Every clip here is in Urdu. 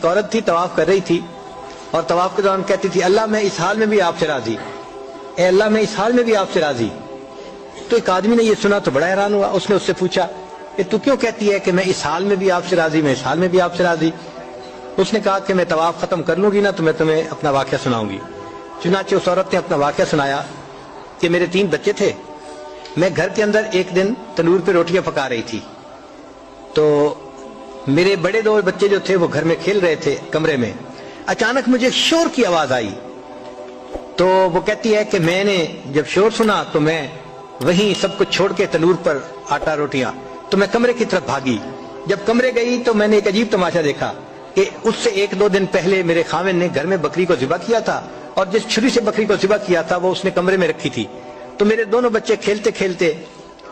ایک عورت تھی طواف کر رہی تھی اور طواف کے دوران کہتی تھی اللہ میں اس حال میں بھی آپ سے راضی، اے اللہ میں اس حال میں بھی آپ سے راضی۔ تو ایک آدمی نے یہ سنا تو بڑا حیران ہوا، اس نے اس سے پوچھا کہ تو کیوں کہتی ہے کہ میں اس حال میں بھی آپ سے راضی، میں اس حال میں بھی آپ سے راضی؟ اس نے کہا کہ میں طواف ختم کر لوں گی نا تو میں تمہیں اپنا واقعہ سناؤں گی۔ چنانچہ اس عورت نے اپنا واقعہ سنایا کہ میرے 3 بچے تھے، میں گھر کے اندر ایک دن تنور پہ روٹیاں پکا رہی تھی، تو میرے بڑے 2 بچے جو تھے وہ گھر میں کھیل رہے تھے کمرے میں، اچانک مجھے شور کی آواز آئی، تو وہ کہتی ہے کہ میں نے جب شور سنا تو میں وہیں سب کچھ چھوڑ کے تنور پر آٹا روٹیاں تو میں کمرے کی طرف بھاگی۔ جب کمرے گئی تو میں نے ایک عجیب تماشا دیکھا کہ اس سے 1-2 دن پہلے میرے خاوند نے گھر میں بکری کو ذبح کیا تھا اور جس چھری سے بکری کو ذبح کیا تھا وہ اس نے کمرے میں رکھی تھی۔ تو میرے دونوں بچے کھیلتے کھیلتے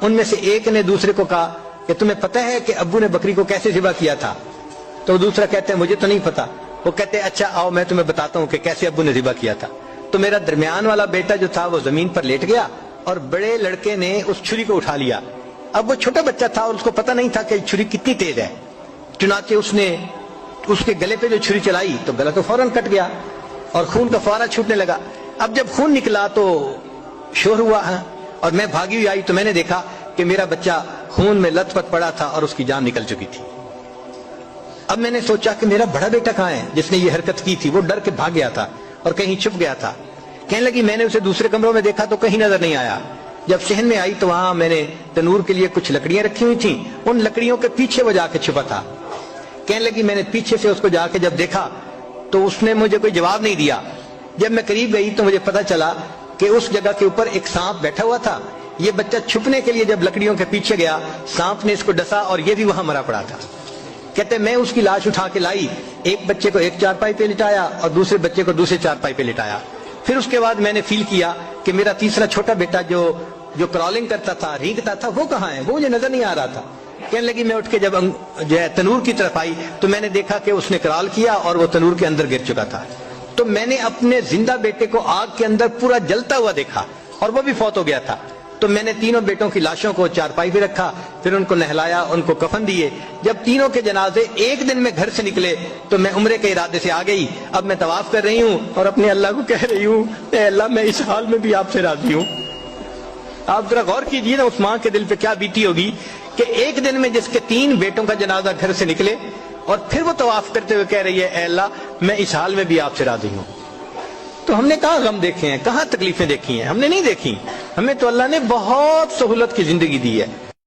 ان میں سے ایک نے دوسرے کو کہا کہ تمہیں پتہ ہے کہ ابو نے بکری کو کیسے ذبح کیا تھا؟ تو دوسرا کہتے ہیں مجھے تو نہیں پتا۔ وہ کہتے ہیں اچھا آؤ میں تمہیں بتاتا ہوں کہ کیسے ابو نے ذبح کیا تھا۔ تو میرا درمیان والا بیٹا جو تھا وہ زمین پر لیٹ گیا اور بڑے لڑکے نے اس چھری کو اٹھا لیا۔ اب وہ چھوٹا بچہ تھا اور اس کو پتہ نہیں تھا کہ چھری کتنی تیز ہے، چنانچہ اس نے اس کے گلے پہ جو چھری چلائی تو گلا تو فوراً کٹ گیا اور خون کا فوارہ چھوٹنے لگا۔ اب جب خون نکلا تو شور ہوا اور میں بھاگی ہوئی آئی تو میں نے دیکھا کہ میرا بچہ خون میں لت پت پڑا تھا اور اس کی جان نکل چکی تھی۔ اب میں نے سوچا کہ میرا بڑا بیٹا کہاں ہے جس نے یہ حرکت کی تھی؟ وہ ڈر کے بھاگ گیا تھا اور کہیں چھپ گیا تھا۔ کہنے لگی میں نے اسے دوسرے کمروں میں دیکھا تو کہیں نظر نہیں آیا۔ جب صحن میں آئی تو وہاں میں نے تنور کے لیے کچھ لکڑیاں رکھی ہوئی تھیں، ان لکڑیوں کے پیچھے وہ جا کے چھپا تھا۔ کہنے لگی میں نے پیچھے سے اس کو جا کے جب دیکھا تو اس نے مجھے کوئی جواب نہیں دیا۔ جب میں قریب گئی تو مجھے پتا چلا کہ اس جگہ کے اوپر ایک سانپ بیٹھا ہوا تھا۔ یہ بچہ چھپنے کے لیے جب لکڑیوں کے پیچھے گیا سانپ نے اس کو ڈسا اور یہ بھی وہاں مرا پڑا تھا۔ کہتے میں اس کی لاش اٹھا کے لائی، ایک بچے کو ایک چارپائی پہ لٹایا اور دوسرے بچے کو دوسرے چارپائی پہ لٹایا۔ پھر اس کے بعد میں نے فیل کیا کہ میرا تیسرا چھوٹا بیٹا جو کرالنگ کرتا تھا، رینگتا تھا، وہ کہاں ہے؟ وہ مجھے نظر نہیں آ رہا تھا۔ کہنے لگی میں اٹھ کے جب جو ہے تنور کی طرف آئی تو میں نے دیکھا کہ اس نے کرال کیا اور وہ تنور کے اندر گر چکا تھا۔ تو میں نے اپنے زندہ بیٹے کو آگ کے اندر پورا جلتا ہوا دیکھا اور وہ بھی فوت ہو گیا تھا۔ تو میں نے تینوں بیٹوں کی لاشوں کو چارپائی پہ رکھا، پھر ان کو نہلایا، ان کو کفن دیے۔ جب تینوں کے جنازے ایک دن میں گھر سے نکلے تو میں عمرے کے ارادے سے آ گئی۔ اب میں طواف کر رہی ہوں اور اپنے اللہ کو کہہ رہی ہوں اے اللہ میں اس حال میں بھی آپ سے راضی ہوں۔ آپ ذرا غور کیجئے نا اس ماں کے دل پہ کیا بیتی ہوگی کہ ایک دن میں جس کے 3 بیٹوں کا جنازہ گھر سے نکلے اور پھر وہ طواف کرتے ہوئے کہہ رہی ہے اے اللہ میں اس حال میں بھی آپ سے راضی ہوں۔ تو ہم نے کہاں غم دیکھے ہیں، کہاں تکلیفیں دیکھی ہیں؟ ہم نے نہیں دیکھی۔ ہمیں تو اللہ نے بہت سہولت کی زندگی دی ہے۔